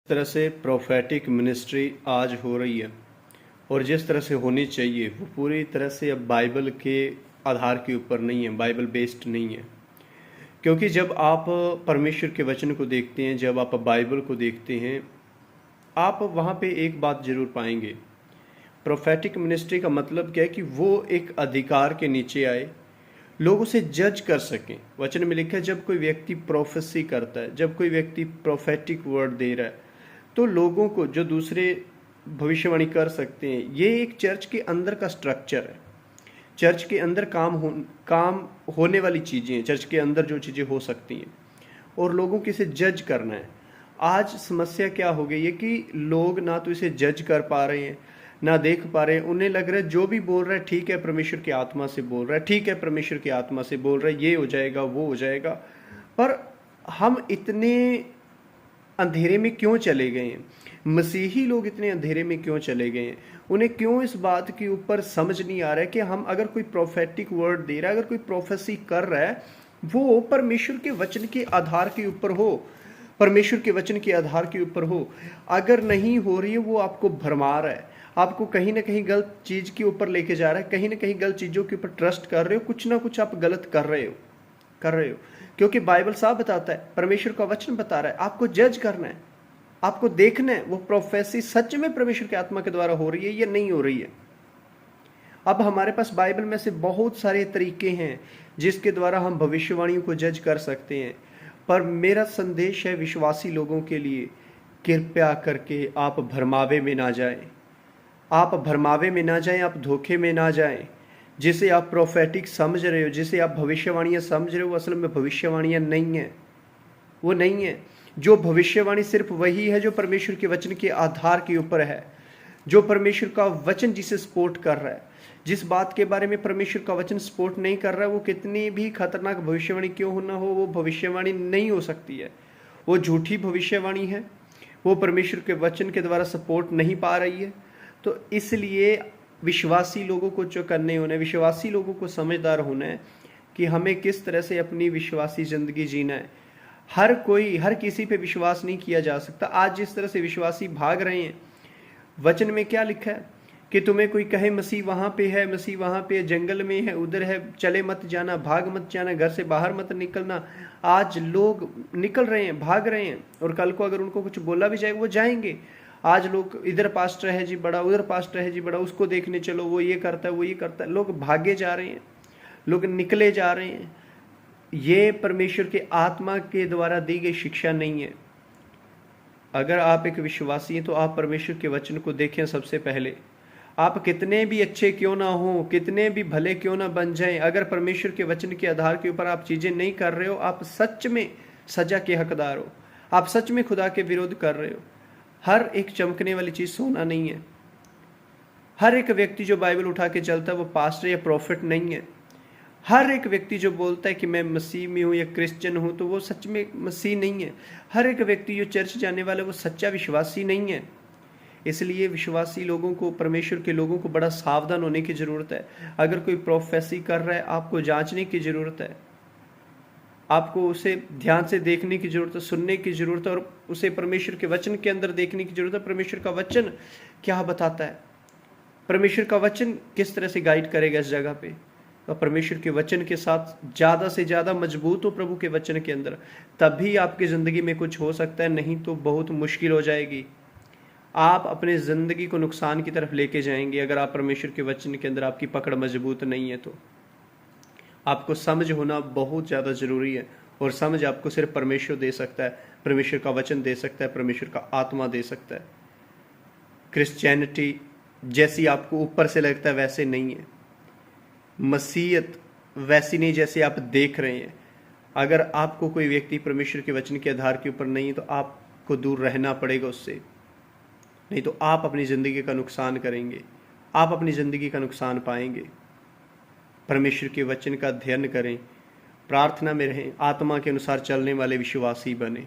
तरह से prophetic ministry आज हो रही है और जिस तरह से होनी चाहिए वो पूरी तरह से अब बाइबल के आधार के ऊपर नहीं है, बाइबल बेस्ड नहीं है। क्योंकि जब आप परमेश्वर के वचन को देखते हैं, जब आप बाइबल को देखते हैं, आप वहाँ पे एक बात जरूर पाएंगे। प्रोफेटिक मिनिस्ट्री का मतलब क्या है कि वो एक अधिकार के नीचे आए, लोग उसे जज कर सकें। वचन में लिखा है जब कोई व्यक्ति प्रोफेसी करता है, जब कोई व्यक्ति प्रोफेटिक वर्ड दे रहा है, तो लोगों को जो दूसरे भविष्यवाणी कर सकते हैं। ये एक चर्च के अंदर का स्ट्रक्चर है। चर्च के अंदर काम होने वाली चीज़ें हैं, चर्च के अंदर जो चीज़ें हो सकती हैं और लोगों को इसे जज करना है। आज समस्या क्या हो गई है कि लोग ना तो इसे जज कर पा रहे हैं, ना देख पा रहे हैं। उन्हें लग रहा है जो भी बोल रहा है ठीक है, परमेश्वर की आत्मा से बोल रहा है, ठीक है, परमेश्वर की आत्मा से बोल रहा है, ये हो जाएगा, वो हो जाएगा। पर हम इतने अंधेरे में क्यों चले गए हैं? मसीही लोग इतने अंधेरे में क्यों चले गए हैं? उन्हें क्यों इस बात के ऊपर समझ नहीं आ रहा है कि हम अगर कोई प्रोफेटिक वर्ड दे रहा है, अगर कोई प्रोफेसी कर रहा है, वो परमेश्वर के वचन के आधार के ऊपर हो, परमेश्वर के वचन के आधार के ऊपर हो। अगर नहीं हो रही है, वो आपको भरमा रहा है, आपको कहीं ना कहीं गलत चीज के ऊपर लेके जा रहा है, कहीं ना कहीं गलत चीजों के ऊपर ट्रस्ट कर रहे हो, कुछ ना कुछ आप गलत कर रहे हो। क्योंकि बाइबल साफ बताता है, परमेश्वर का वचन बता रहा है, आपको जज करना है, आपको देखना है वो प्रोफेसी सच में परमेश्वर की आत्मा के द्वारा हो रही है या नहीं हो रही है। अब हमारे पास बाइबल में से बहुत सारे तरीके हैं जिसके द्वारा हम भविष्यवाणियों को जज कर सकते हैं। पर मेरा संदेश है विश्वासी लोगों के लिए, कृपया करके आप भरमावे में ना जाएं, आप भरमावे में ना जाएं, आप धोखे में ना जाएं। जिसे आप प्रोफेटिक समझ रहे हो, जिसे आप भविष्यवाणियां समझ रहे हो, वो असल में भविष्यवाणियां नहीं है, वो नहीं है। जो भविष्यवाणी सिर्फ वही है जो परमेश्वर के वचन के आधार के ऊपर है, जो परमेश्वर का वचन जिसे सपोर्ट कर रहा है। जिस बात के बारे में परमेश्वर का वचन सपोर्ट नहीं कर रहा है, वो कितनी भी खतरनाक भविष्यवाणी क्यों ना हो, वो भविष्यवाणी नहीं हो सकती है, वो झूठी भविष्यवाणी है, वो परमेश्वर के वचन के द्वारा सपोर्ट नहीं पा रही है। तो इसलिए विश्वासी लोगों को जो करने होना है, विश्वासी लोगों को समझदार होना है कि हमें किस तरह से अपनी विश्वासी जिंदगी जीना है। हर किसी पे विश्वास नहीं किया जा सकता। आज जिस तरह से विश्वासी भाग रहे हैं, वचन में क्या लिखा है कि तुम्हें कोई कहे मसीह वहां पे है, मसीह वहां पे है, जंगल में है, उधर है, चले मत जाना, भाग मत जाना, घर से बाहर मत निकलना। आज लोग निकल रहे हैं, भाग रहे हैं, और कल को अगर उनको कुछ बोला भी जाएगा वो जाएंगे। आज लोग इधर पास्टर है जी बड़ा, उधर पास्टर है जी बड़ा, उसको देखने चलो, वो ये करता है, वो ये करता है। लोग भागे जा रहे हैं, लोग निकले जा रहे हैं। ये परमेश्वर के आत्मा के द्वारा दी गई शिक्षा नहीं है। अगर आप एक विश्वासी हैं तो आप परमेश्वर के वचन को देखें। सबसे पहले आप कितने भी अच्छे क्यों ना हो, कितने भी भले क्यों ना बन जाएं, अगर परमेश्वर के वचन के आधार के ऊपर आप चीजें नहीं कर रहे हो, आप सच में सजा के हकदार हो, आप सच में खुदा के विरोध कर रहे हो। हर एक चमकने वाली चीज सोना नहीं है। हर एक व्यक्ति जो बाइबल उठा के चलता है वो पास्टर या प्रॉफिट नहीं है। हर एक व्यक्ति जो बोलता है कि मैं मसीह में हूं या क्रिश्चियन हूं, तो वो सच में मसीह नहीं है। हर एक व्यक्ति जो चर्च जाने वाला है वो सच्चा विश्वासी नहीं है। इसलिए विश्वासी लोगों को, परमेश्वर के लोगों को बड़ा सावधान होने की जरूरत है। अगर कोई प्रोफेसी कर रहा है, आपको जांचने की जरूरत है, आपको उसे ध्यान से देखने की जरूरत है, सुनने की जरूरत है, और उसे परमेश्वर के वचन के अंदर देखने की जरूरत है। परमेश्वर का वचन क्या बताता है, परमेश्वर का वचन किस तरह से गाइड करेगा इस जगह पे। और परमेश्वर के वचन के साथ ज़्यादा से ज़्यादा मजबूत हो प्रभु के वचन के अंदर, तभी आपकी ज़िंदगी में कुछ हो सकता है, नहीं तो बहुत मुश्किल हो जाएगी। आप अपने ज़िंदगी को नुकसान की तरफ लेके जाएंगे अगर आप परमेश्वर के वचन के अंदर आपकी पकड़ मजबूत नहीं है। तो आपको समझ होना बहुत ज़्यादा ज़रूरी है, और समझ आपको सिर्फ परमेश्वर दे सकता है, परमेश्वर का वचन दे सकता है, परमेश्वर का आत्मा दे सकता है। क्रिश्चियनिटी जैसी आपको ऊपर से लगता है वैसे नहीं है, मसीहत वैसी नहीं जैसे आप देख रहे हैं। अगर आपको कोई व्यक्ति परमेश्वर के वचन के आधार के ऊपर नहीं है तो आपको दूर रहना पड़ेगा उससे, नहीं तो आप अपनी ज़िंदगी का नुकसान करेंगे, आप अपनी ज़िंदगी का नुकसान पाएंगे। परमेश्वर के वचन का अध्ययन करें, प्रार्थना में रहें, आत्मा के अनुसार चलने वाले विश्वासी बने।